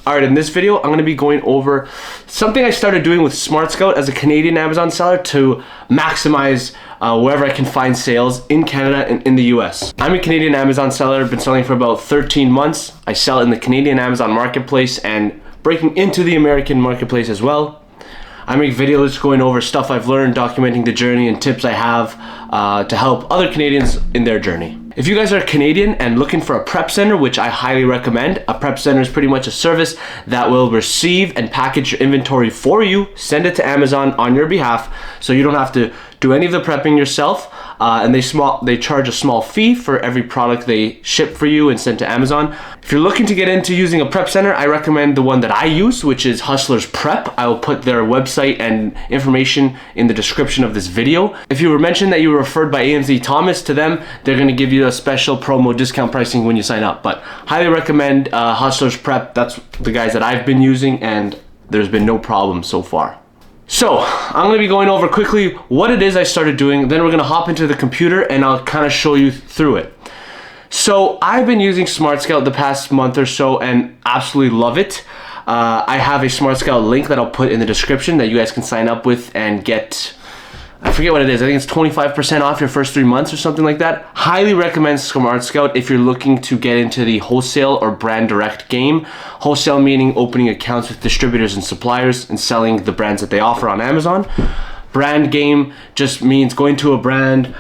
Alright, in this video, I'm going to be going over something I started doing with SmartScout as a Canadian Amazon seller to maximize wherever I can find sales in Canada and in the US. I'm a Canadian Amazon seller, been selling for about 13 months. I sell in the Canadian Amazon marketplace and breaking into the American marketplace as well. I make videos going over stuff I've learned, documenting the journey and tips I have to help other Canadians in their journey. If you guys are Canadian and looking for a prep center, which I highly recommend, a prep center is pretty much a service that will receive and package your inventory for you, send it to Amazon on your behalf, so you don't have to do any of the prepping yourself, and they charge a small fee for every product they ship for you and send to Amazon. If you're looking to get into using a prep center, I recommend the one that I use, which is Hustlers Prep. I will put their website and information in the description of this video. If you were mentioned that you were referred by AMZ Thomas to them, they're going to give you a special promo discount pricing when you sign up. But highly recommend Hustlers Prep. That's the guys that I've been using, and there's been no problem so far. So I'm going to be going over quickly what it is I started doing, then we're going to hop into the computer and I'll kind of show you through it. So I've been using SmartScout the past month or so and absolutely love it. I have a SmartScout link that I'll put in the description that you guys can sign up with and get, I forget what it is, I think it's 25% off your first 3 months or something like that. Highly recommend SmartScout if you're looking to get into the wholesale or brand direct game. Wholesale meaning opening accounts with distributors and suppliers and selling the brands that they offer on Amazon. Brand game just means going to a brand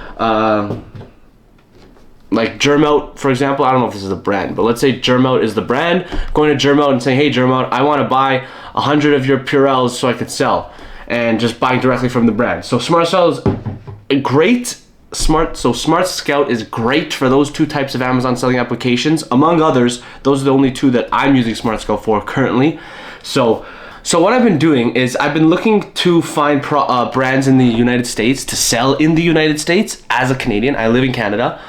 like Germout, for example. I don't know if this is a brand, but let's say Germout is the brand. Going to Germout and saying, hey Germout, I want to buy 100 of your Purells so I could sell. And just buying directly from the brand. So SmartScout is great. SmartScout is great for those two types of Amazon selling applications. Among others, those are the only two that I'm using SmartScout for currently. So what I've been doing is I've been looking to find brands in the United States to sell in the United States as a Canadian. I live in Canada,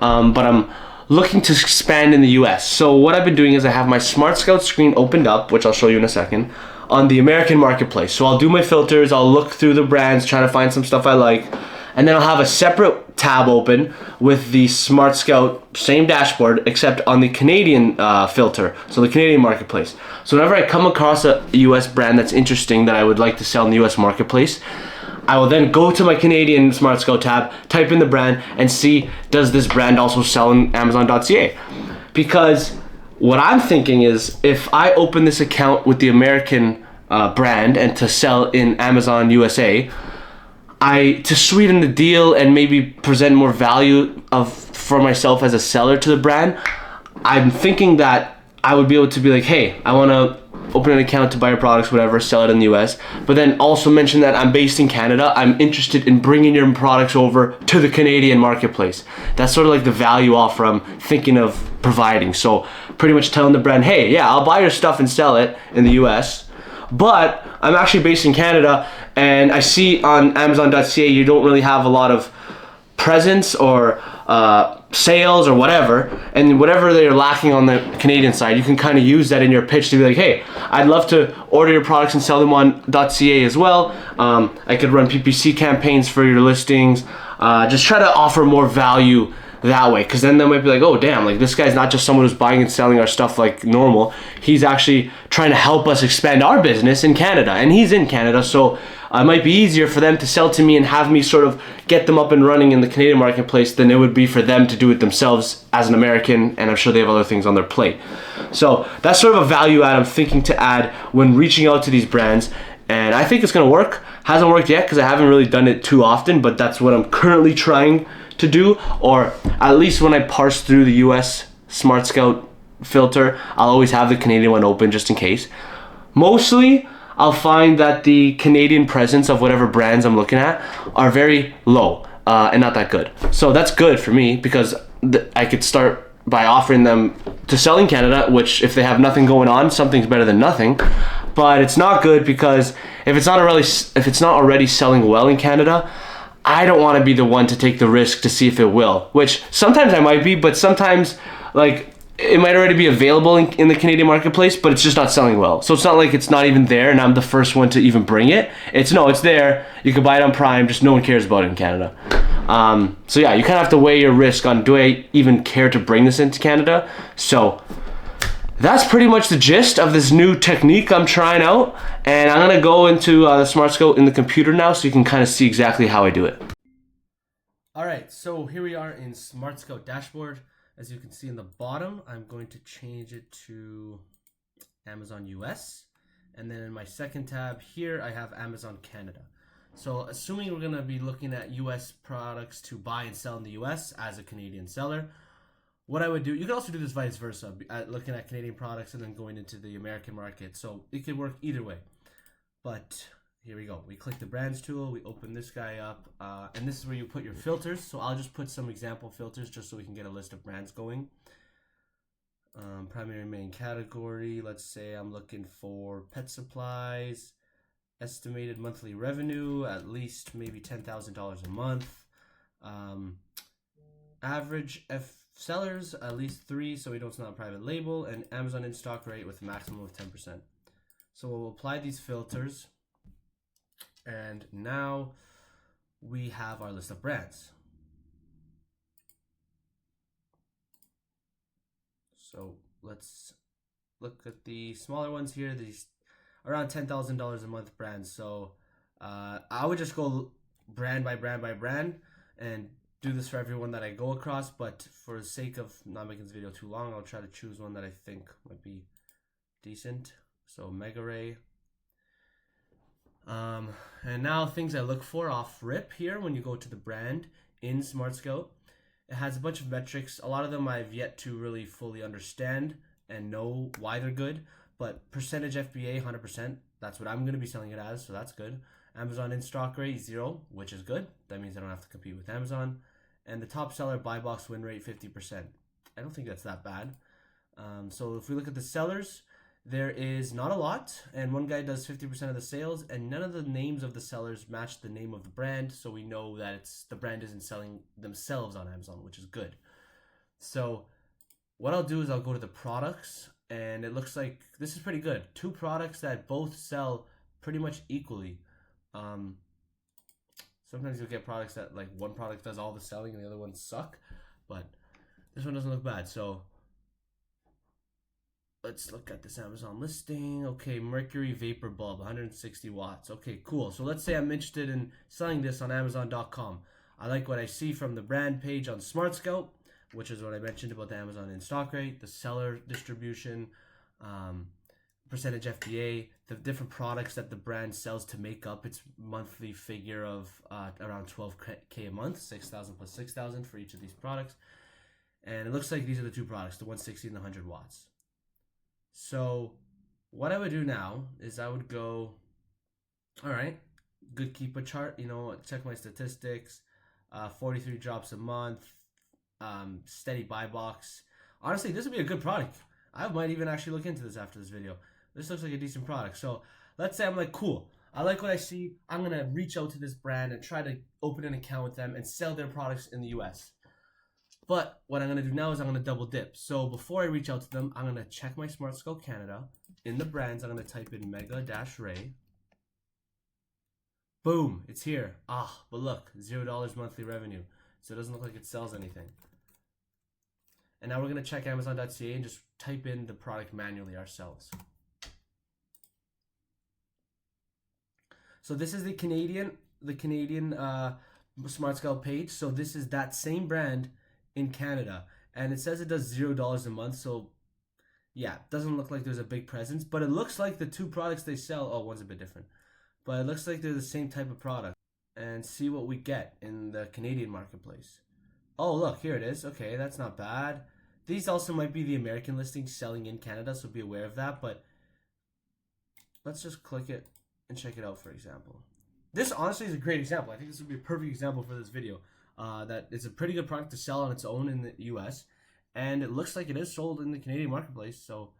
but I'm looking to expand in the US. So what I've been doing is I have my SmartScout screen opened up, which I'll show you in a second, on the American marketplace. So I'll do my filters, I'll look through the brands, try to find some stuff I like, and then I'll have a separate tab open with the SmartScout same dashboard except on the Canadian filter, so the Canadian marketplace. So whenever I come across a US brand that's interesting that I would like to sell in the US marketplace, I will then go to my Canadian SmartScout tab, type in the brand, and see, does this brand also sell in Amazon.ca? Because what I'm thinking is, if I open this account with the American brand and to sell in Amazon USA, to sweeten the deal and maybe present more value for myself as a seller to the brand, I'm thinking that I would be able to be like, hey, I want to open an account to buy your products, whatever, sell it in the US, but then also mention that I'm based in Canada. I'm interested in bringing your products over to the Canadian marketplace. That's sort of like the value offer I'm thinking of providing. So pretty much telling the brand, hey, yeah, I'll buy your stuff and sell it in the US, but I'm actually based in Canada, and I see on Amazon.ca you don't really have a lot of presence or sales or whatever, and whatever they're lacking on the Canadian side, you can kind of use that in your pitch to be like, hey, I'd love to order your products and sell them on .ca as well. I could run PPC campaigns for your listings. Just try to offer more value that way, because then they might be like, oh damn, like this guy's not just someone who's buying and selling our stuff like normal, he's actually trying to help us expand our business in Canada, and he's in Canada, so it might be easier for them to sell to me and have me sort of get them up and running in the Canadian marketplace than it would be for them to do it themselves as an American, and I'm sure they have other things on their plate. So that's sort of a value add I'm thinking to add when reaching out to these brands, and I think it's going to work. Hasn't worked yet because I haven't really done it too often, but that's what I'm currently trying to do, or at least when I parse through the US SmartScout filter, I'll always have the Canadian one open just in case. Mostly, I'll find that the Canadian presence of whatever brands I'm looking at are very low and not that good. So that's good for me because I could start by offering them to sell in Canada, which if they have nothing going on, something's better than nothing. But it's not good because if it's not already selling well in Canada, I don't want to be the one to take the risk to see if it will, which sometimes I might be, but sometimes like it might already be available in the Canadian marketplace, but it's just not selling well. So it's not like it's not even there and I'm the first one to even bring it. It's there. You can buy it on Prime, just no one cares about it in Canada. So yeah, you kind of have to weigh your risk on, do I even care to bring this into Canada? So that's pretty much the gist of this new technique I'm trying out. And I'm gonna go into the SmartScout in the computer now so you can kind of see exactly how I do it. All right, so here we are in SmartScout dashboard. As you can see in the bottom, I'm going to change it to Amazon US. And then in my second tab here, I have Amazon Canada. So assuming we're gonna be looking at US products to buy and sell in the US as a Canadian seller, what I would do, you can also do this vice versa, looking at Canadian products and then going into the American market. So it could work either way. But here we go. We click the brands tool, we open this guy up, and this is where you put your filters. So I'll just put some example filters just so we can get a list of brands going. Primary main category, let's say I'm looking for pet supplies, estimated monthly revenue, at least maybe $10,000 a month. Average sellers, at least 3, so we know it's not a private label, and Amazon in-stock rate with a maximum of 10%. So we'll apply these filters, and now we have our list of brands. So let's look at the smaller ones here, these around $10,000 a month brands. So I would just go brand by brand by brand and do this for everyone that I go across, but for the sake of not making this video too long, I'll try to choose one that I think might be decent. So Mega Ray. And now things I look for off rip here when you go to the brand in SmartScout. It has a bunch of metrics. A lot of them I've yet to really fully understand and know why they're good, but percentage FBA 100%, that's what I'm going to be selling it as, so that's good. Amazon in-stock rate 0, which is good. That means I don't have to compete with Amazon. And the top seller buy box win rate 50%. I don't think that's that bad. So if we look at the sellers, there is not a lot, and one guy does 50% of the sales, and none of the names of the sellers match the name of the brand, so we know that the brand isn't selling themselves on Amazon, which is good. So what I'll do is I'll go to the products, and it looks like this is pretty good. 2 products that both sell pretty much equally. Sometimes you'll get products that like one product does all the selling and the other ones suck, but this one doesn't look bad. So let's look at this Amazon listing. Okay, Mercury Vapor Bulb, 160 watts. Okay, cool. So let's say I'm interested in selling this on Amazon.com. I like what I see from the brand page on SmartScout, which is what I mentioned about the Amazon in-stock rate, the seller distribution, percentage FBA, the different products that the brand sells to make up its monthly figure of around 12K a month, 6,000 plus 6,000 for each of these products. And it looks like these are the 2 products, the 160 and the 100 watts. So what I would do now is I would go, all right, good keeper chart, check my statistics, 43 drops a month, steady buy box. Honestly, this would be a good product. I might even actually look into this after this video. This looks like a decent product. So let's say I'm like, cool, I like what I see. I'm going to reach out to this brand and try to open an account with them and sell their products in the US. But what I'm going to do now is I'm going to double dip. So before I reach out to them, I'm going to check my SmartScout Canada. In the brands, I'm going to type in Mega-Ray. Boom, it's here. But look, $0 monthly revenue. So it doesn't look like it sells anything. And now we're going to check Amazon.ca and just type in the product manually ourselves. So this is the Canadian SmartScout page. So this is that same brand in Canada, and it says it does $0 a month. So yeah, it doesn't look like there's a big presence, but it looks like the 2 products they sell, one's a bit different, but it looks like they're the same type of product. And see what we get in the Canadian marketplace. Oh, look, here it is. Okay, that's not bad. These also might be the American listings selling in Canada, so be aware of that, but let's just click it and check it out, for example. This honestly is a great example. I think this would be a perfect example for this video. That it's a pretty good product to sell on its own in the US, and it looks like it is sold in the Canadian marketplace, so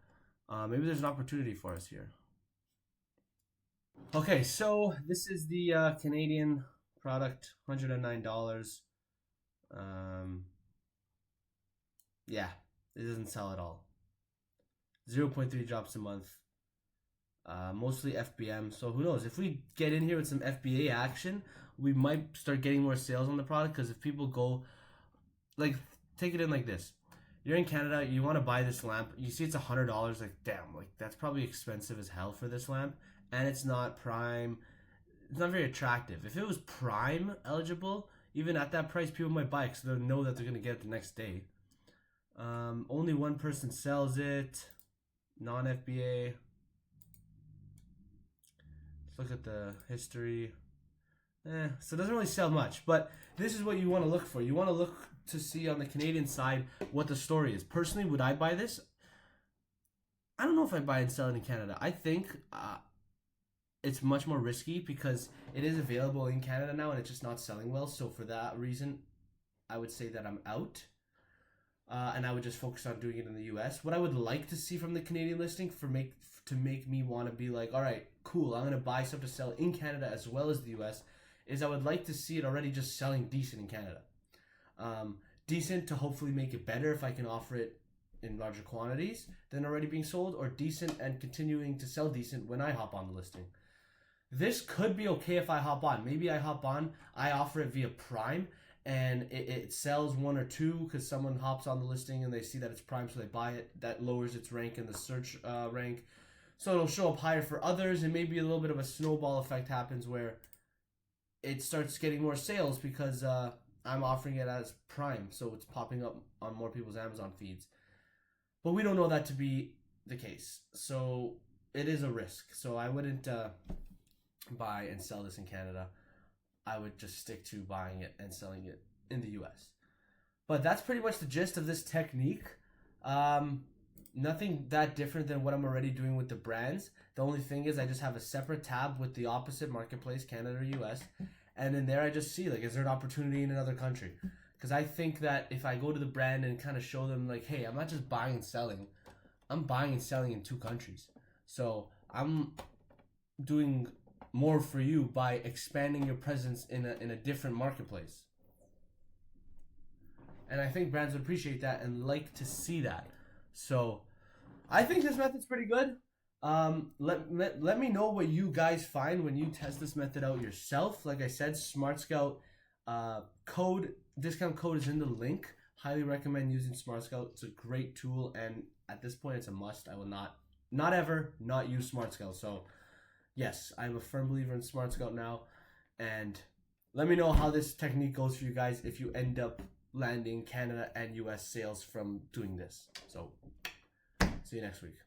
maybe there's an opportunity for us here. Okay, so this is the Canadian product, $109. Yeah, it doesn't sell at all. 0.3 drops a month. Mostly FBM. So who knows? If we get in here with some FBA action, we might start getting more sales on the product. Because if people go, like, take it in like this. you're in Canada, you want to buy this lamp, you see it's $100, like damn, like that's probably expensive as hell for this lamp, and it's not prime, it's not very attractive. If it was prime eligible, even at that price, people might buy it because they'll know that they're going to get it the next day. Only one person sells it, non-FBA. Let's look at the history. So it doesn't really sell much, but this is what you want to look for. You want to look to see on the Canadian side what the story is. Personally, would I buy this? I don't know if I buy and sell it in Canada. I think it's much more risky because it is available in Canada now and it's just not selling well. So for that reason, I would say that I'm out. And I would just focus on doing it in the US. What I would like to see from the Canadian listing to make me want to be like, all right, cool, I'm going to buy stuff to sell in Canada as well as the US, is I would like to see it already just selling decent in Canada. Decent to hopefully make it better if I can offer it in larger quantities than already being sold, or decent and continuing to sell decent when I hop on the listing. This could be okay if I hop on. Maybe I hop on, I offer it via Prime, and it sells one or two because someone hops on the listing and they see that it's Prime, so they buy it. That lowers its rank in the search rank. So it'll show up higher for others, and maybe a little bit of a snowball effect happens where it starts getting more sales because I'm offering it as Prime, so it's popping up on more people's Amazon feeds. But we don't know that to be the case, so it is a risk. So I wouldn't buy and sell this in Canada. I would just stick to buying it and selling it in the US. But that's pretty much the gist of this technique. Nothing that different than what I'm already doing with the brands. The only thing is I just have a separate tab with the opposite marketplace, Canada or US. And in there I just see, like, is there an opportunity in another country? Because I think that if I go to the brand and kind of show them, like, hey, I'm not just buying and selling. I'm buying and selling in 2 countries. So I'm doing more for you by expanding your presence in a different marketplace. And I think brands would appreciate that and like to see that. So I think this method's pretty good. Let me know what you find when you test this method out yourself. Like I said, SmartScout discount code is in the link. Highly recommend using SmartScout. It's a great tool, and at this point it's a must. I will not ever not use SmartScout. So yes, I'm a firm believer in SmartScout now, and let me know how this technique goes for you guys if you end up landing Canada and US sales from doing this. So see you next week.